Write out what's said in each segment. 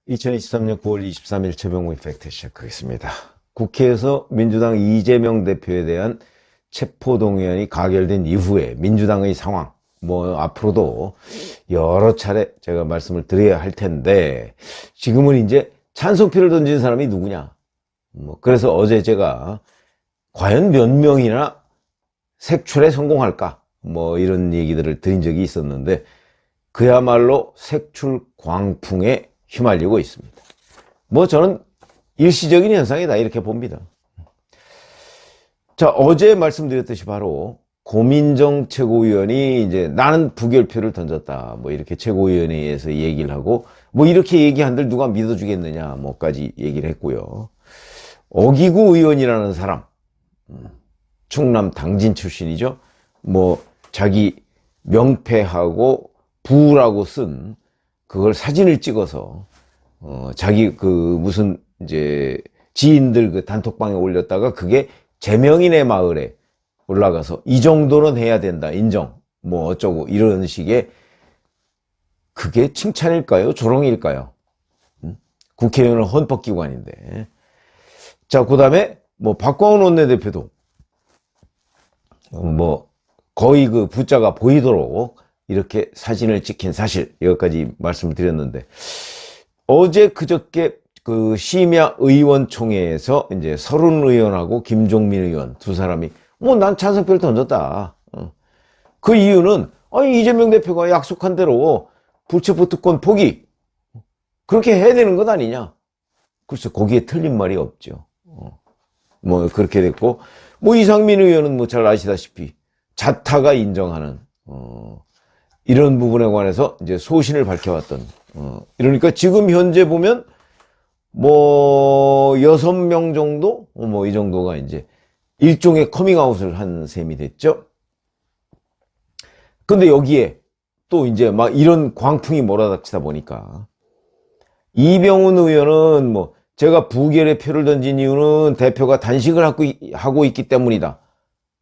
2023년 9월 23일 최병호 이펙트 시작하겠습니다. 국회에서 민주당 이재명 대표에 대한 체포동의안이 가결된 이후에 민주당의 상황, 앞으로도 여러 차례 제가 말씀을 드려야 할 텐데, 지금은 이제 찬성표를 던진 사람이 누구냐? 그래서 어제 제가 과연 몇 명이나 색출에 성공할까? 이런 얘기들을 드린 적이 있었는데, 그야말로 색출 광풍에 휘말리고 있습니다. 저는 일시적인 현상이다 이렇게 봅니다. 자, 어제 말씀드렸듯이 바로 고민정 최고위원이 이제 나는 부결표를 던졌다 이렇게 최고위원회에서 얘기를 하고 이렇게 얘기한들 누가 믿어주겠느냐 까지 얘기를 했고요. 어기구 의원이라는 사람, 충남 당진 출신이죠. 자기 명패하고 부라고 쓴 그걸 사진을 찍어서 자기 무슨 이제 지인들 단톡방에 올렸다가 그게 제명인의 마을에 올라가서 이 정도는 해야 된다 인정 어쩌고 이런 식의, 그게 칭찬일까요 조롱일까요? 국회의원은 헌법기관인데. 자, 그 다음에 박광훈 원내대표도 거의 그 부자가 보이도록 이렇게 사진을 찍힌 사실, 여기까지 말씀을 드렸는데, 어제 그저께 그 심야 의원총회에서 이제 서른 의원하고 김종민 의원 두 사람이 난 찬성표를 던졌다. 그 이유는 이재명 대표가 약속한 대로 불체포 특권 포기 그렇게 해야 되는 것 아니냐. 글쎄 거기에 틀린 말이 없죠. 그렇게 됐고, 이상민 의원은 잘 아시다시피 자타가 인정하는 이런 부분에 관해서 이제 소신을 밝혀왔던, 이러니까 지금 현재 보면 6명 정도 이 정도가 이제 일종의 커밍아웃을 한 셈이 됐죠. 근데 여기에 또 이제 이런 광풍이 몰아닥치다 보니까 이병훈 의원은 제가 부결의 표를 던진 이유는 대표가 단식을 하고 있기 때문이다.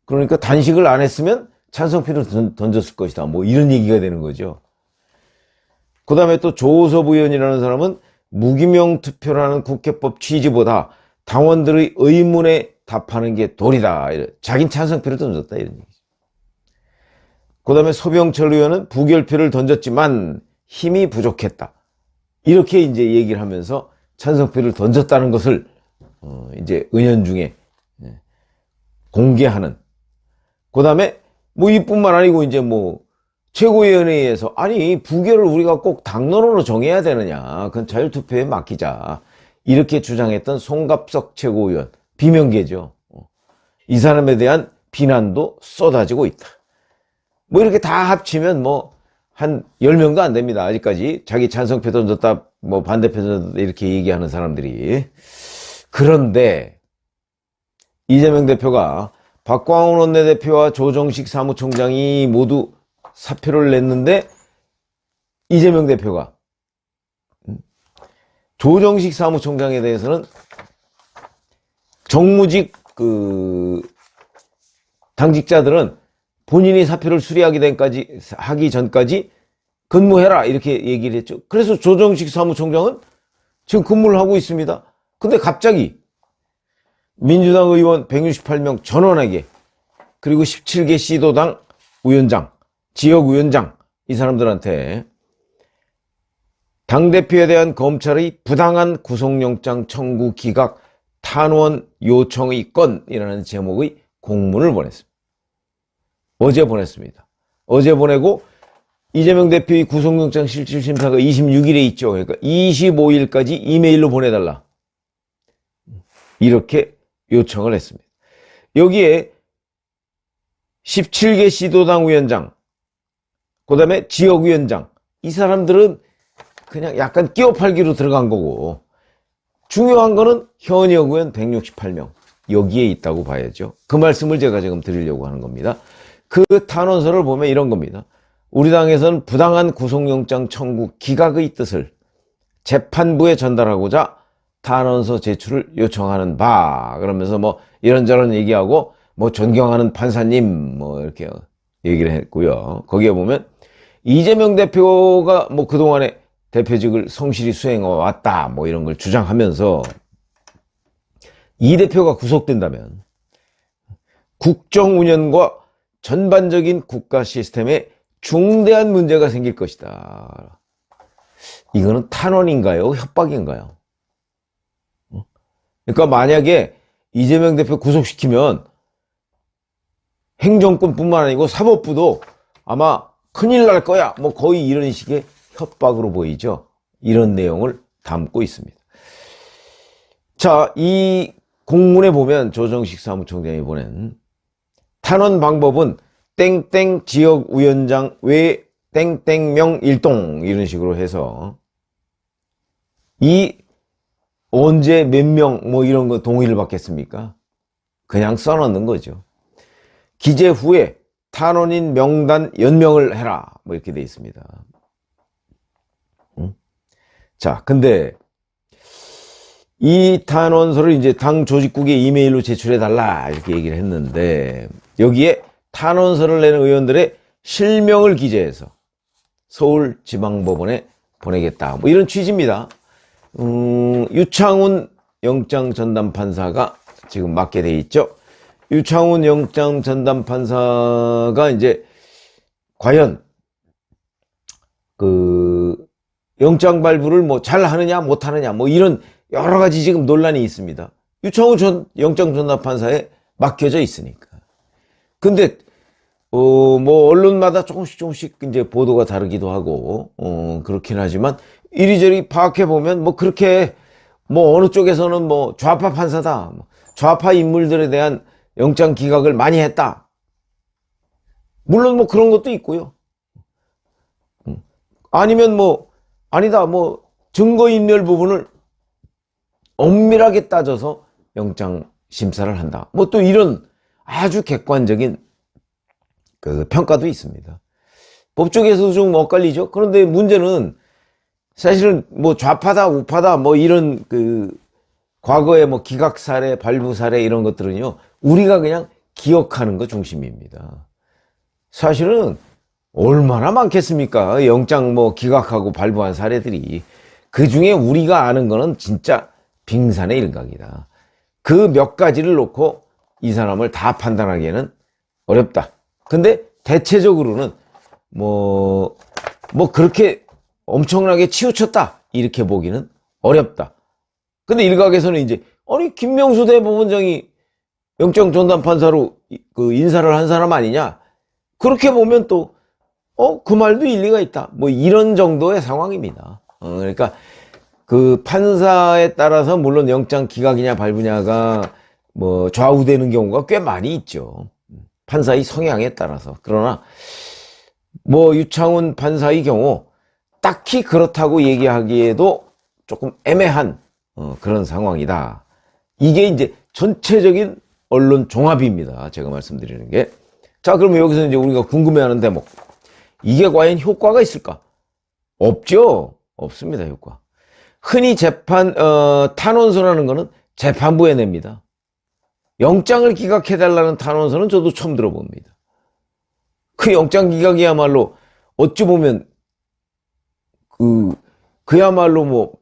그러니까 단식을 안 했으면 찬성표를 던졌을 것이다. 이런 얘기가 되는 거죠. 그 다음에 또 조호섭 의원이라는 사람은 무기명 투표라는 국회법 취지보다 당원들의 의문에 답하는 게 도리다. 자긴 찬성표를 던졌다. 이런 얘기죠. 그 다음에 소병철 의원은 부결표를 던졌지만 힘이 부족했다. 이렇게 이제 얘기를 하면서 찬성표를 던졌다는 것을 이제 은연중에 공개하는. 그 다음에 이뿐만 아니고 이제 최고위원회에서 부결을 우리가 꼭 당론으로 정해야 되느냐, 그건 자율투표에 맡기자 이렇게 주장했던 송갑석 최고위원, 비명계죠. 이 사람에 대한 비난도 쏟아지고 있다. 이렇게 다 합치면 한 10명도 안 됩니다. 아직까지 자기 찬성표 던졌다 반대표 던졌다 이렇게 얘기하는 사람들이. 그런데 이재명 대표가 박광훈 원내대표와 조정식 사무총장이 모두 사표를 냈는데, 이재명 대표가 조정식 사무총장에 대해서는 정무직 당직자들은 본인이 사표를 하기 전까지 근무해라 이렇게 얘기를 했죠. 그래서 조정식 사무총장은 지금 근무를 하고 있습니다. 근데 갑자기 민주당 의원 168명 전원에게, 그리고 17개 시도당 위원장, 지역위원장, 이 사람들한테 당대표에 대한 검찰의 부당한 구속영장 청구 기각 탄원 요청의 건이라는 제목의 공문을 보냈습니다. 어제 보냈습니다. 어제 보내고 이재명 대표의 구속영장 실질심사가 26일에 있죠. 그러니까 25일까지 이메일로 보내달라. 이렇게 요청을 했습니다. 여기에 17개 시도당 위원장, 그 다음에 지역위원장, 이 사람들은 그냥 약간 끼워 팔기로 들어간 거고, 중요한 거는 현역 의원 168명 여기에 있다고 봐야죠. 그 말씀을 제가 지금 드리려고 하는 겁니다. 그 탄원서를 보면 이런 겁니다. 우리 당에서는 부당한 구속영장 청구 기각의 뜻을 재판부에 전달하고자 탄원서 제출을 요청하는 바, 그러면서 이런저런 얘기하고 존경하는 판사님 이렇게 얘기를 했고요. 거기에 보면 이재명 대표가 그동안에 대표직을 성실히 수행해 왔다 뭐 이런 걸 주장하면서 이 대표가 구속된다면 국정 운영과 전반적인 국가 시스템에 중대한 문제가 생길 것이다. 이거는 탄원인가요? 협박인가요? 그러니까 만약에 이재명 대표 구속시키면 행정권뿐만 아니고 사법부도 아마 큰일 날 거야. 뭐 거의 이런 식의 협박으로 보이죠. 이런 내용을 담고 있습니다. 자, 이 공문에 보면 조정식 사무총장이 보낸 탄원 방법은 땡땡 지역위원장 외 땡땡명 일동 이런 식으로 해서 이 언제 몇 명 뭐 이런 거 동의를 받겠습니까? 그냥 써놓는 거죠. 기재 후에 탄원인 명단 연명을 해라 뭐 이렇게 돼 있습니다. 자, 근데 이 탄원서를 이제 당 조직국에 이메일로 제출해 달라 이렇게 얘기를 했는데 여기에 탄원서를 내는 의원들의 실명을 기재해서 서울지방법원에 보내겠다 뭐 이런 취지입니다. 유창훈 영장전담판사가 지금 맡게 돼 있죠. 유창훈 영장전담판사가 이제 과연 그 영장 발부를 뭐 잘하느냐 못하느냐 뭐 이런 여러 가지 지금 논란이 있습니다. 유창훈 영장전담판사에 맡겨져 있으니까. 근데 뭐 언론마다 조금씩 이제 보도가 다르기도 하고 그렇긴 하지만 이리저리 파악해 보면 뭐 그렇게 뭐 어느 쪽에서는 뭐 좌파 판사다, 좌파 인물들에 대한 영장 기각을 많이 했다. 물론 뭐 그런 것도 있고요. 아니면 뭐 아니다 뭐 증거인멸 부분을 엄밀하게 따져서 영장 심사를 한다. 뭐 또 이런 아주 객관적인 그 평가도 있습니다. 법조계에서도 좀 엇갈리죠. 그런데 문제는 사실은 뭐 좌파다 우파다 뭐 이런 그 과거의 뭐 기각 사례, 발부 사례 이런 것들은요 우리가 그냥 기억하는 거 중심입니다. 사실은 얼마나 많겠습니까? 영장 뭐 기각하고 발부한 사례들이. 그 중에 우리가 아는 거는 진짜 빙산의 일각이다. 그 몇 가지를 놓고 이 사람을 다 판단하기에는 어렵다. 근데 대체적으로는 뭐 그렇게 엄청나게 치우쳤다 이렇게 보기는 어렵다. 근데 일각에서는 이제 아니 김명수 대법원장이 영장전담판사로 그 인사를 한 사람 아니냐 그렇게 보면 또 그 말도 일리가 있다 뭐 이런 정도의 상황입니다. 그러니까 그 판사에 따라서 물론 영장 기각이냐 발부냐가 뭐 좌우되는 경우가 꽤 많이 있죠. 판사의 성향에 따라서. 그러나 뭐 유창훈 판사의 경우 딱히 그렇다고 얘기하기에도 조금 애매한 그런 상황이다. 이게 이제 전체적인 언론 종합입니다. 제가 말씀드리는 게. 자, 그러면 여기서 이제 우리가 궁금해하는 대목. 이게 과연 효과가 있을까? 없죠. 없습니다. 효과. 흔히 탄원서라는 거는 재판부에 냅니다. 영장을 기각해달라는 탄원서는 저도 처음 들어봅니다. 그 영장 기각이야말로 어찌 보면 그야말로 뭐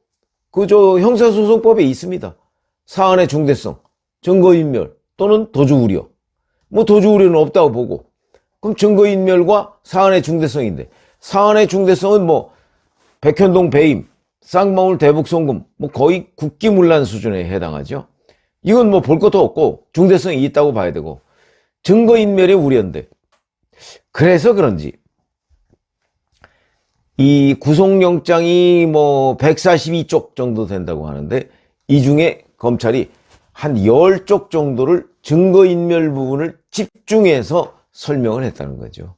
그저 형사소송법에 있습니다. 사안의 중대성, 증거인멸 또는 도주우려. 뭐 도주우려는 없다고 보고 그럼 증거인멸과 사안의 중대성인데 사안의 중대성은 뭐 백현동 배임, 쌍방울 대북송금 뭐 거의 국기문란 수준에 해당하죠. 이건 뭐 볼 것도 없고 중대성이 있다고 봐야 되고 증거인멸의 우려인데 그래서 그런지 이 구속영장이 뭐 142쪽 정도 된다고 하는데 이 중에 검찰이 한 10쪽 정도를 증거인멸 부분을 집중해서 설명을 했다는 거죠.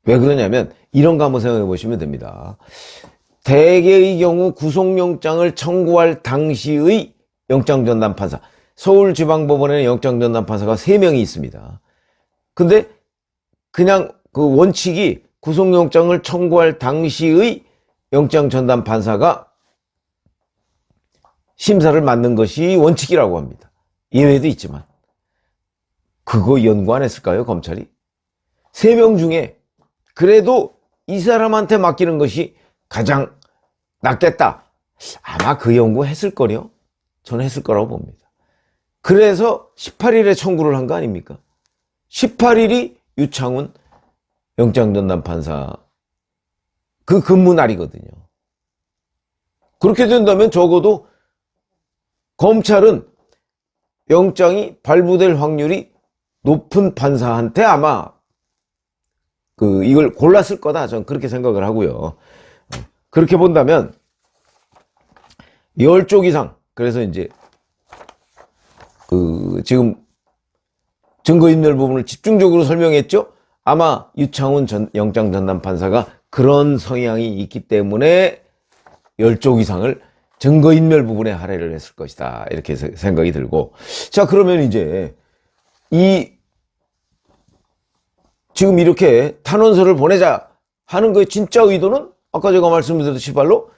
왜 그러냐면 이런 거 한번 생각해 보시면 됩니다. 대개의 경우 구속영장을 청구할 당시의 영장전담판사, 서울지방법원에는 영장전담판사가 3명이 있습니다. 근데 그냥 그 원칙이 구속영장을 청구할 당시의 영장전담판사가 심사를 맡는 것이 원칙이라고 합니다. 예외도 있지만. 그거 연구 안 했을까요, 검찰이? 3명 중에 그래도 이 사람한테 맡기는 것이 가장 낫겠다. 아마 그 연구 했을걸요? 저는 했을 거라고 봅니다. 그래서 18일에 청구를 한 거 아닙니까? 18일이 유창훈 영장전담 판사 그 근무 날이거든요. 그렇게 된다면 적어도 검찰은 영장이 발부될 확률이 높은 판사한테 아마 이걸 골랐을 거다. 저는 그렇게 생각을 하고요. 그렇게 본다면 10쪽 이상, 그래서 이제 지금 증거인멸 부분을 집중적으로 설명했죠. 아마 유창훈 영장전담 판사가 그런 성향이 있기 때문에 10쪽 이상을 증거인멸 부분에 할애를 했을 것이다. 이렇게 생각이 들고. 자, 그러면 이제 지금 이렇게 탄원서를 보내자 하는 거의 진짜 의도는 아까 제가 말씀드렸듯이 발로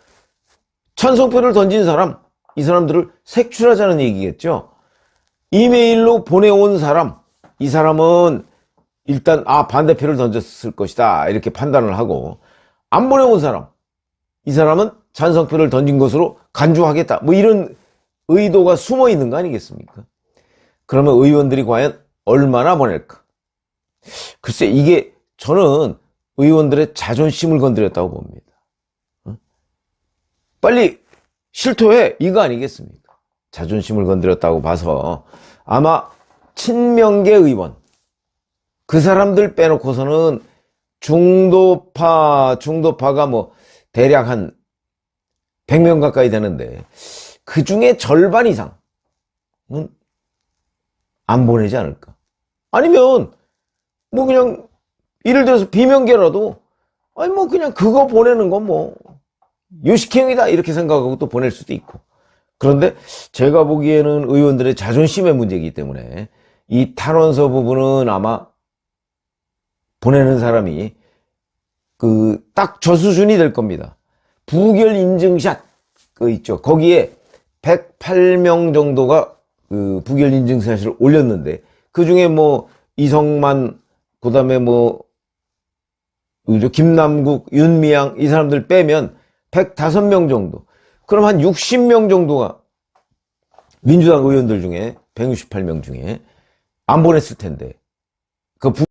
찬성표를 던진 사람, 이 사람들을 색출하자는 얘기겠죠. 이메일로 보내온 사람, 이 사람은 일단 반대표를 던졌을 것이다 이렇게 판단을 하고, 안 보내온 사람, 이 사람은 찬성표를 던진 것으로 간주하겠다 뭐 이런 의도가 숨어 있는 거 아니겠습니까? 그러면 의원들이 과연 얼마나 보낼까? 글쎄, 이게 저는 의원들의 자존심을 건드렸다고 봅니다. 빨리 실토해, 이거 아니겠습니까? 자존심을 건드렸다고 봐서 아마 친명계 의원, 그 사람들 빼놓고서는 중도파가 뭐 대략 한 100명 가까이 되는데 그 중에 절반 이상은 안 보내지 않을까? 아니면 뭐 그냥 예를 들어서 비명계라도 뭐 그냥 그거 보내는 건 뭐 유식행위다 이렇게 생각하고 또 보낼 수도 있고. 그런데 제가 보기에는 의원들의 자존심의 문제이기 때문에 이 탄원서 부분은 아마 보내는 사람이 딱 저 수준이 될 겁니다. 부결 인증샷 있죠. 거기에 108명 정도가 부결 인증샷을 올렸는데 그 중에 뭐 이성만, 그 다음에 뭐 김남국, 윤미향 이 사람들 빼면 105명 정도. 그럼 한 60명 정도가 민주당 의원들 중에 168명 중에 안 보냈을 텐데